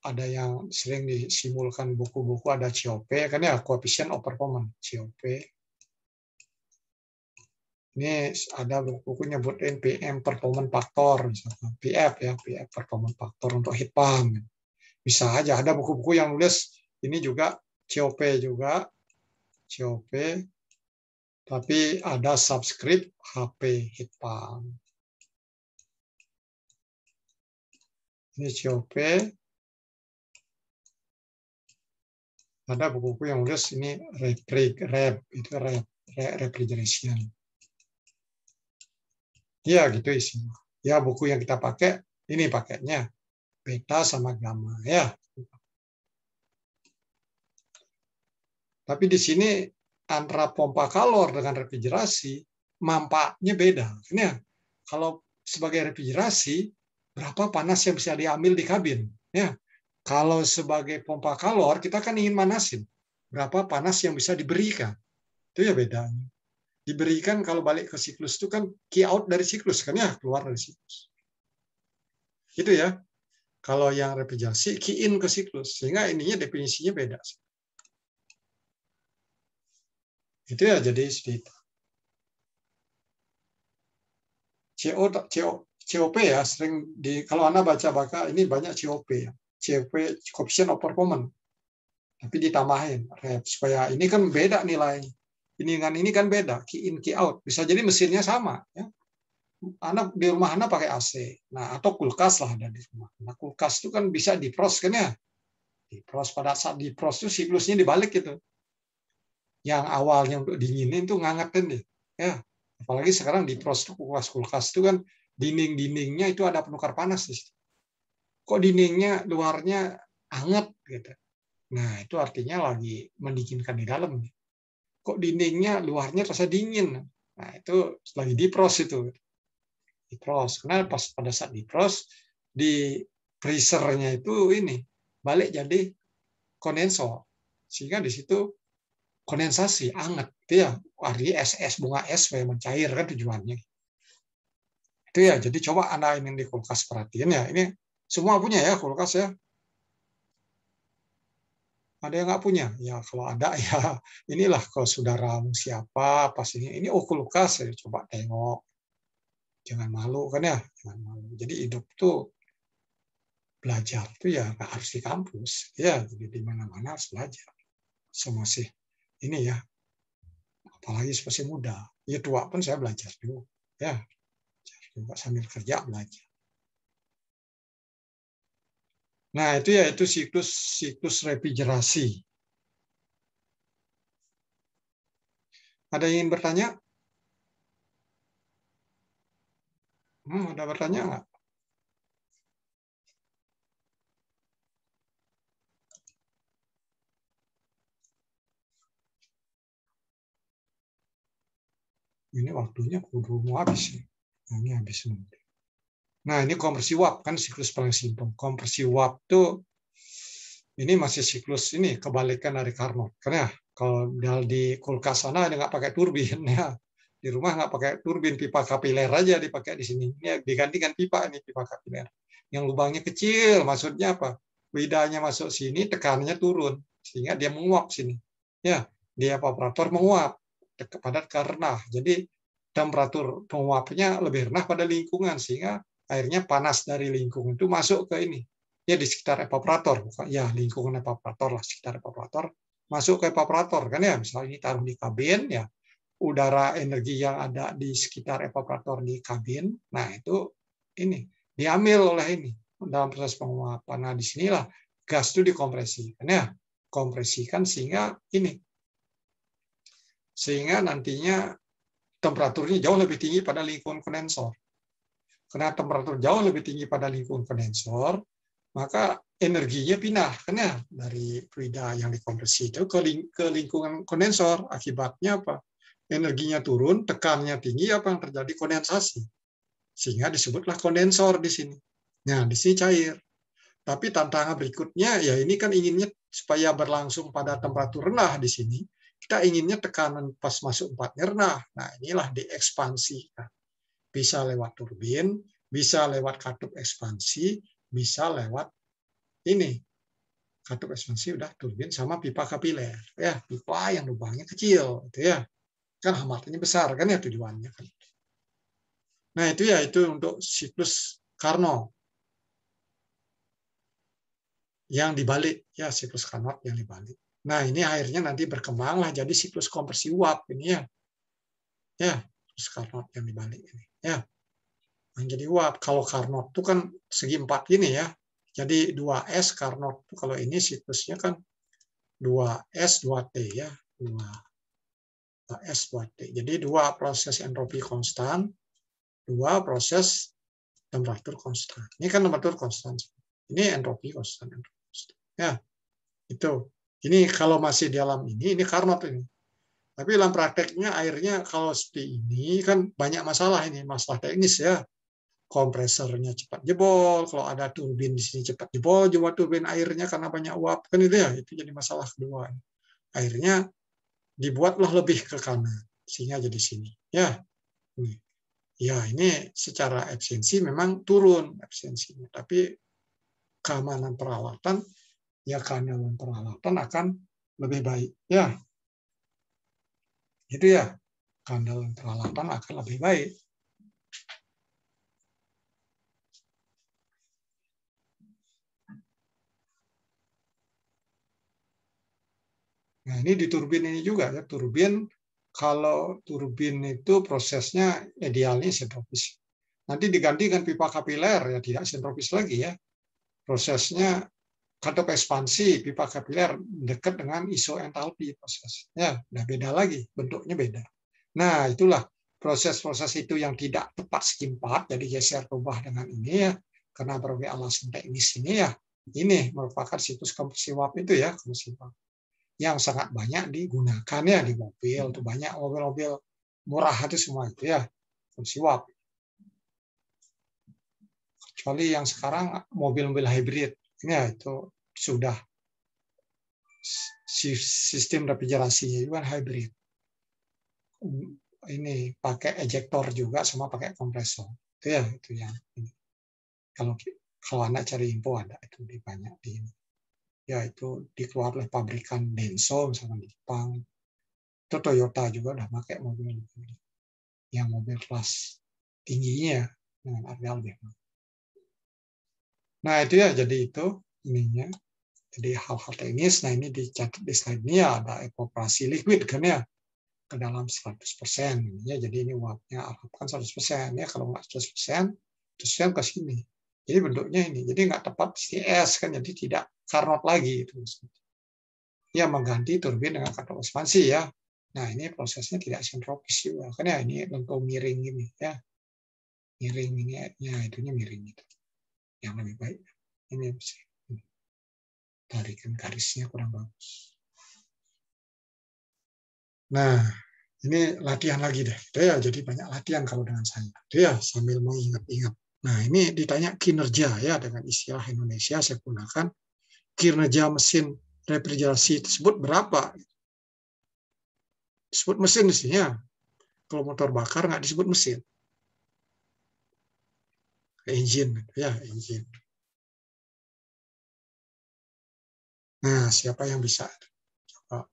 ada yang sering disimulkan buku-buku, ada COP kan ya, coefficient of performance, COP. Ini ada buku nyebutin PM performance factor, misalkan PF ya, PF performance factor untuk heat pump. Bisa aja ada buku-buku yang nulis ini juga COP juga, COP, tapi ada subscript HP heat pump. Ini COP. Ada buku-buku yang nulis ini refrigeration. Ya gitu isinya. Ya buku yang kita pakai ini paketnya beta sama gamma ya. Tapi di sini antara pompa kalor dengan refrigerasi manfaatnya beda. Ini kalau sebagai refrigerasi berapa panas yang bisa diambil di kabin ya. Kalau sebagai pompa kalor kita kan ingin manasin. Berapa panas yang bisa diberikan. Itu ya bedanya. Diberikan kalau balik ke siklus itu kan key out dari siklus kan ya, keluar dari siklus. Itu ya. Kalau yang refrigerasi key in ke siklus sehingga ininya definisinya beda. Itu ya jadi sedikit. COP ya sering di kalau Anda baca ini banyak COP ya. COP coefficient of performance. Tapi ditambahin rep supaya ini kan beda nilainya. Ini dengan ini kan beda, key in, key out. Bisa jadi mesinnya sama. Ya. Di rumah Anda pakai AC. Nah, atau kulkas lah ada di rumah. Nah, kulkas itu kan bisa dipros kan ya. Dipros pada saat dipros itu siklusnya dibalik gitu. Yang awalnya untuk dinginin itu ngangetin deh. Ya. Apalagi sekarang dipros itu kulkas itu kan dinding-dindingnya itu ada penukar panas di situ. Kok dindingnya luarnya hangat gitu. Nah, itu artinya lagi mendinginkan di dalam. Kok dindingnya luarnya terasa dingin. Nah, itu lagi dipros itu. Dipros. Karena pas pada saat dipros, di freezernya itu ini balik jadi kondensor. Sehingga di situ kondensasi, hangat. Itu ya, artinya es bunga es supaya mencair kan tujuannya. Itu ya, jadi coba Anda ini di kulkas perhatiin ya. Ini semua punya ya kulkas ya. Ada yang nggak punya? Ya kalau ada ya inilah kalau saudaramu siapa pas ini kulkas ya coba tengok. Jangan malu kan ya, jangan malu. Jadi hidup tuh belajar tuh ya nggak harus di kampus ya, jadi di mana-mana harus belajar. Semua sih ini ya, apalagi masih muda. Ya tua pun saya belajar dulu ya, juga sambil kerja belajar. Nah, itu ya itu siklus refrigerasi. Ada yang ingin bertanya? Ada bertanya nggak? Ini waktunya kudu mau habis ya. Nah, ini habis nanti. Nah, ini konversi uap kan siklus paling simpel. Konversi uap tuh ini masih siklus ini kebalikan dari Carnot. Karena kalau di kulkas sana nggak pakai turbin ya. Di rumah nggak pakai turbin, pipa kapiler aja dipakai di sini. Ini digantikan pipa ini pipa kapiler. Yang lubangnya kecil, maksudnya apa? Lidahnya masuk sini, tekanannya turun sehingga dia menguap sini. Ya, di evaporator menguap pada rendah. Jadi temperatur penguapnya lebih rendah pada lingkungan sehingga akhirnya panas dari lingkungan itu masuk ke ini. Ya di sekitar evaporator, bukan ya lingkungan evaporator lah, sekitar evaporator masuk ke evaporator kan ya. Misalnya ini taruh di kabin ya, udara energi yang ada di sekitar evaporator di kabin, nah itu ini diambil oleh ini dalam proses penguapan. Nah disinilah gas itu dikompresikan ya, kompresikan sehingga nantinya temperaturnya jauh lebih tinggi pada lingkungan kondensor. Karena temperatur jauh lebih tinggi pada lingkungan kondensor, maka energinya pindah kan ya dari fluida yang dikompresi itu ke lingkungan kondensor. Akibatnya apa? Energinya turun, tekannya tinggi, apa yang terjadi? Kondensasi. Sehingga disebutlah kondensor di sini. Nah, di sini cair. Tapi tantangan berikutnya, ya ini kan inginnya supaya berlangsung pada temperatur rendah di sini. Kita inginnya tekanan pas masuk 4-nya rendah. Nah, inilah diekspansi. Bisa lewat turbin, bisa lewat katup ekspansi, bisa lewat ini. Katup ekspansi udah turbin sama pipa kapiler. Ya, pipa yang lubangnya kecil. Itu ya. Kan hambatannya besar kan ya tujuannya. Nah, itu ya, itu untuk siklus Carnot. Yang dibalik, ya siklus Carnot yang dibalik. Nah, ini akhirnya nanti berkembanglah jadi siklus kompresi uap ini ya. Ya, siklus Carnot yang dibalik ini. Ya. Yang jadi uap. Kalau Carnot itu kan segi 4 ini ya. Jadi 2S Carnot itu kalau ini siklusnya kan 2S 2T ya. 2S 2T. Jadi 2 proses entropi konstan, 2 proses temperatur konstan. Ini kan temperatur konstan. Ini entropi konstan. Ya, itu. Ini kalau masih di dalam ini Carnot ini. Tapi dalam prakteknya airnya kalau seperti ini kan banyak masalah ini, masalah teknis ya. Kompresornya cepat jebol, kalau ada turbin di sini cepat jebol, juga turbin airnya karena banyak uap kan itu ya, itu jadi masalah kedua. Airnya dibuatlah lebih ke kanan sehingga jadi sini. Ya. Ya, ini secara efisiensi memang turun efisiensinya, tapi keamanan peralatan ya keamanan peralatan akan lebih baik ya. Itu ya. Keamanan peralatan akan lebih baik. Nah, ini di turbin ini juga ya, turbin kalau turbin itu prosesnya idealnya sentropis. Nanti digantikan pipa kapiler ya tidak sentropis lagi ya. Prosesnya katup ekspansi pipa kapiler dekat dengan isoentalpi proses. Ya, udah beda lagi, bentuknya beda. Nah, itulah proses-proses itu yang tidak tepat segi 4 jadi geser rubah dengan ini ya. Karena berbagai alasan teknis ini ya. Ini merupakan siklus kompresi uap itu ya, kompresi uap yang sangat banyak digunakan ya di mobil, itu banyak mobil-mobil murah itu semua itu ya kompresi uap. Kecuali yang sekarang mobil-mobil hybrid ya itu sudah sistem refrigerasinya juga hybrid. Ini pakai ejector juga sama pakai kompresor. Itu ya itu yang ini. Kalau anak cari info ada itu di banyak di ini. Ya itu dikeluar oleh pabrikan Denso misalnya di Jepang. Itu Toyota juga udah pakai mobil yang mobil kelas tingginya dengan harga lebih mahal. Nah itu ya jadi itu ininya. Jadi hal-hal teknis. Nah ini dicatat di slide ini ya ada evaporasi liquid kan ya ke dalam 100%. Ya jadi ini uapnya harapkan 100% ya kalau nggak 100% ke sini. Jadi bentuknya ini. Jadi nggak tepat CS kan jadi tidak Carnot lagi itu. Ya mengganti turbin dengan katup ekspansi ya. Nah ini prosesnya tidak sentropis juga kan ya ini lentur miring ini ya. Miring ini ya itunya miring itu. Yang lebih baik ini bisa tarikan garisnya kurang bagus. Nah ini latihan lagi deh. Ya jadi banyak latihan kalau dengan saya. Ya sambil mengingat-ingat. Nah ini ditanya kinerja ya dengan istilah Indonesia saya gunakan. Kinerja mesin refrigerasi tersebut berapa? Disebut mesin mestinya. Kalau motor bakar nggak disebut mesin. Engine, ya engine. Nah, siapa yang bisa? Coba.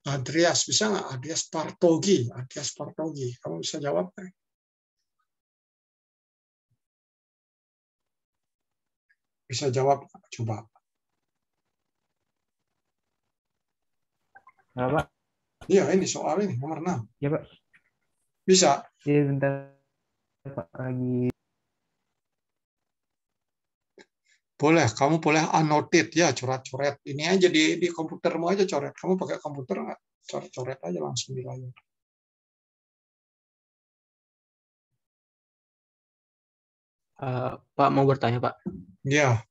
Andreas, bisa nggak? Andreas Partogi. Kamu bisa jawab nggak? Bisa jawab, coba. Nggak, Pak. Iya, ini soal ini, nomor 6. Ya, Pak. Bisa? Iya, bentar. Pak lagi. Boleh, kamu boleh annotate ya, coret-coret. Ini aja di komputermu aja coret. Kamu pakai komputer nggak? Coret-coret aja langsung di layar. Pak mau bertanya Pak. Ya,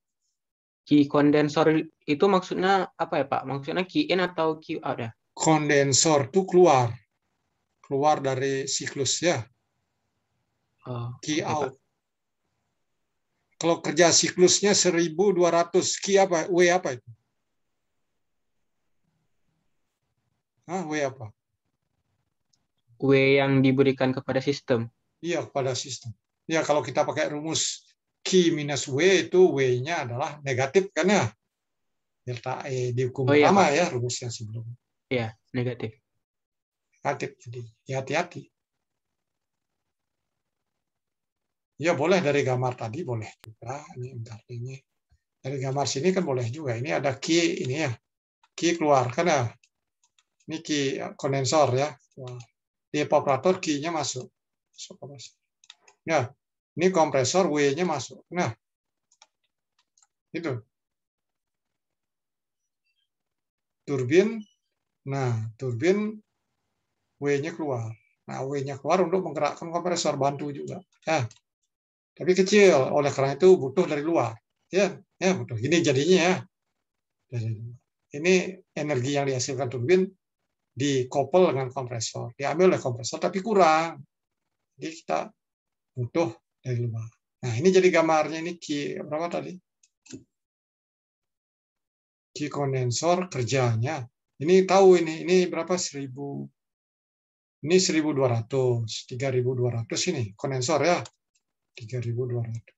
Key kondensor itu maksudnya apa ya Pak? Maksudnya key in atau key out ya? kondensor itu keluar dari siklus ya. Key Oke, out. Pak. Kalau kerja siklusnya 1200, key apa? W apa itu? Hah, W apa? W yang diberikan kepada sistem. Iya, kepada sistem. Ya, kalau kita pakai rumus Q minus W itu W-nya adalah negatif kan ya? Delta E di hukum Oh iya pertama Pak. ya, rumus yang sebelumnya. Iya, negatif. Negatif, jadi hati-hati. Ya, boleh dari gambar tadi, boleh juga. Ini dari gambar sini kan boleh juga. Ini ada Q ini ya. Q keluar kan ya? Ini Q kondensor ya. Di evaporator Q-nya masuk. Ya, ini kompresor W-nya masuk. Nah, itu. Turbin, nah turbin W-nya keluar. Nah, W-nya keluar untuk menggerakkan kompresor, bantu juga. Ya, tapi kecil, oleh karena itu butuh dari luar. Ya, butuh. Ini jadinya ya. Ini energi yang dihasilkan turbin dikoppel dengan kompresor, diambil oleh kompresor, tapi kurang. Jadi kita butuh dari luar. Nah, ini jadi gambarnya ini Q berapa tadi? Q kondensor kerjanya. Ini tahu ini berapa 1000. Ini 1200, 3200 ini kondensor ya. 3200.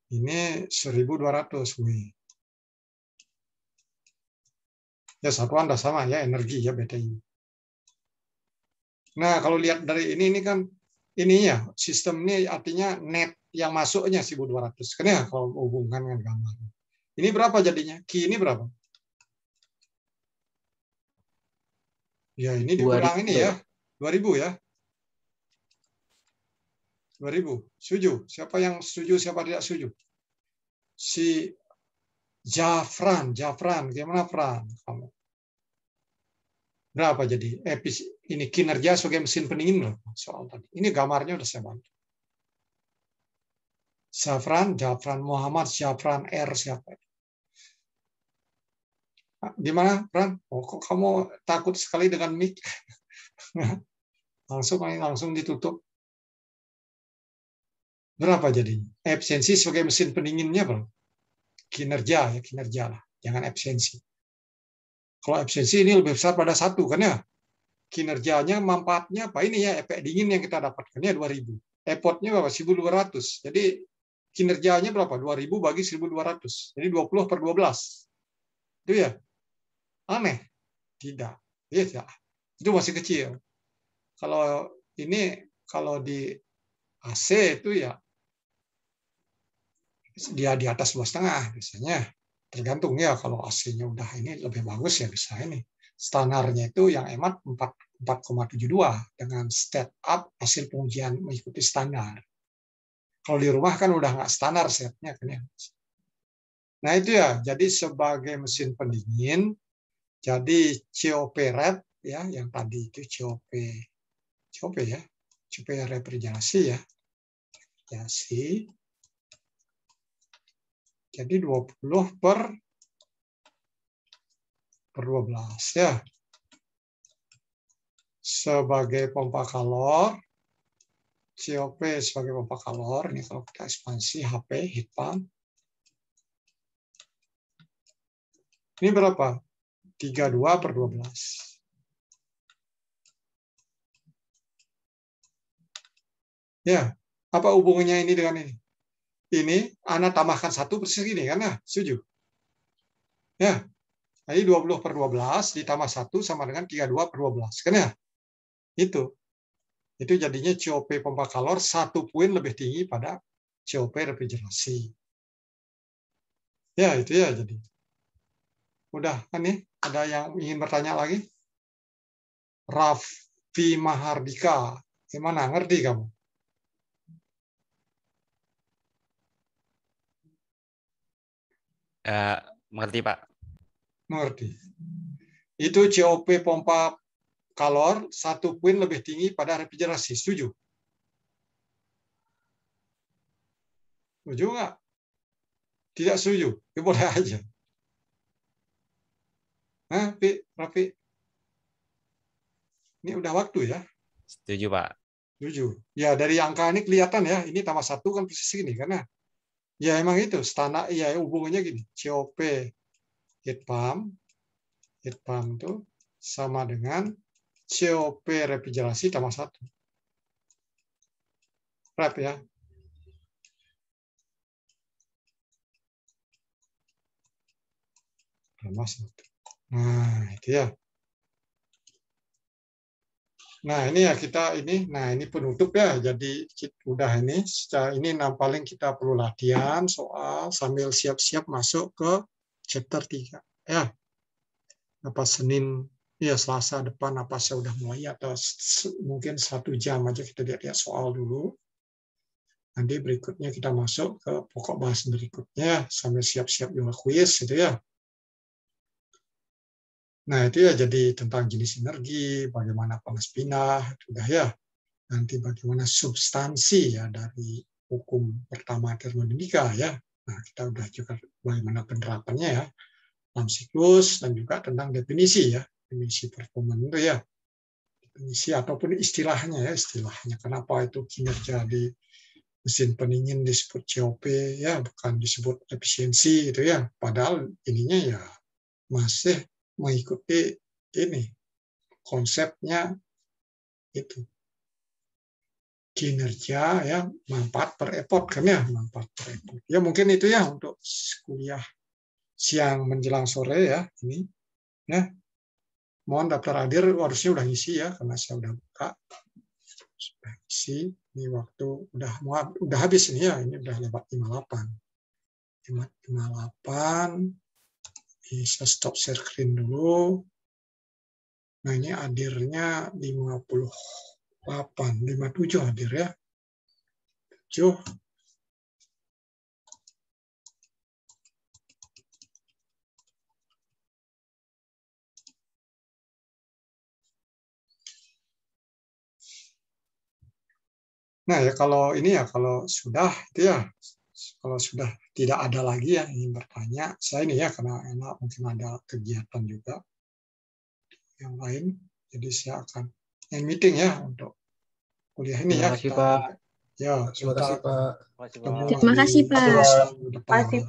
Ini 1200 W. Ya, satuan dah sama ya, energi ya, BTI. Nah, kalau lihat dari ini kan ininya, sistem ini artinya net yang masuknya 1200. Kan ya, kalau hubungkan dengan gambar. Ini berapa jadinya? Q ini berapa? Ya, ini dikurang ini ya. 2000 ya. 2000. Setuju? Siapa yang setuju, siapa tidak setuju? Si Jafran, gimana Fran? Kamu berapa jadi? Ini kinerja sebagai mesin pendingin loh soal tadi. Ini gambarnya udah saya bantu. Jafran Muhammad, Jafran R siapa? Gimana, Fran? Oh, kok kamu takut sekali dengan mic? langsung ditutup. Berapa jadinya? Efisiensi sebagai mesin pendinginnya berapa? Kinerja lah, jangan efisiensi. Kalau efisiensi ini lebih besar pada 1 kan ya. Kinerjanya, manfaatnya apa? Ini ya, efek dingin yang kita dapatkan ya 2000. Effortnya berapa? 1200. Jadi kinerjanya berapa? 2000 bagi 1200. Jadi 20/12. Itu ya. Aneh? Tidak. Ya, itu masih kecil. Kalau ini, kalau di AC itu ya dia di atas 2,5 biasanya. Tergantung ya, kalau AC-nya udah ini lebih bagus ya bisa ini. Standarnya itu yang hemat 4,72 dengan step up hasil pengujian mengikuti standar. Kalau di rumah kan udah nggak standar setnya kan ya. Nah itu ya, jadi sebagai mesin pendingin, jadi COP rep ya, yang tadi itu COP ya, COP refrigerasi ya, refrigerasi. Jadi 20/12 ya. Sebagai pompa kalor, COP sebagai pompa kalor, ini kalau kita ekspansi HP, heat pump. Ini berapa? 32/12. Ya, apa hubungannya ini dengan ini? Ini Anda tambahkan 1 persis gini kan ya, setuju? Ya, jadi 20/12 ditambah 1 sama dengan 32/12 kan ya? Itu jadinya COP pompa kalor 1 poin lebih tinggi pada COP refrigerasi. Ya, itu ya jadi. Udah kan nih? Ada yang ingin bertanya lagi? Raffi Mahardika. Gimana? Ngerti kamu? Mengerti, Pak. Mengerti. Itu COP pompa kalor 1 poin lebih tinggi pada refrigerasi. Setuju? Setuju nggak? Tidak setuju? Ya, boleh aja. Nah, Raffi. Ini udah waktu ya? Setuju, Pak. Setuju. Ya, dari angka ini kelihatan ya. Ini tambah 1 kan persis gini. Karena ya emang itu. Standar, ya hubungannya gini. COP heat pump itu sama dengan COP refrigerasi tambah 1. Rep ya. Nah, itu ya. Nah, ini ya kita ini. Nah, ini penutup ya. Jadi udah ini. Secara ini paling kita perlu latihan soal sambil siap-siap masuk ke chapter 3. Ya. Apa Senin, ya Selasa depan apa saya udah mulai atau mungkin 1 jam aja kita lihat soal dulu. Nanti berikutnya kita masuk ke pokok bahasan berikutnya sambil siap-siap juga kuis gitu ya. Nah, itu ya jadi tentang jenis energi, bagaimana panas pindah, sudah ya. Nanti bagaimana substansi ya dari hukum pertama termodinamika ya. Nah, kita udah juga bagaimana penerapannya ya dalam siklus dan juga tentang definisi ya. Definisi performa itu ya. Definisi ataupun istilahnya ya, istilahnya. Kenapa itu kinerja di mesin pendingin disebut COP ya, bukan disebut efisiensi gitu ya. Padahal ininya ya masih mengikuti ini konsepnya itu kinerja ya, manfaat per effort kan ya, manfaat per effort. Ya mungkin itu ya untuk kuliah siang menjelang sore ya ini ya. Mohon daftar hadir harusnya udah ngisi ya karena saya udah buka. Sudah isi. Ini waktu udah habis ini ya, ini udah lewat 58. 58. Bisa stop share screen dulu. Nah, ini hadirnya 58, 57 hadir ya. 7. Nah, ya kalau ini ya kalau sudah itu ya kalau sudah tidak ada lagi yang ingin bertanya, saya ini ya karena enak mungkin ada kegiatan juga yang lain, jadi saya akan end meeting ya untuk kuliah ini ya. Terima kasih, Pak. Ya, Terima kasih, Pak. ketemu Terima kasih, di Pak. sesi depan. Terima kasih,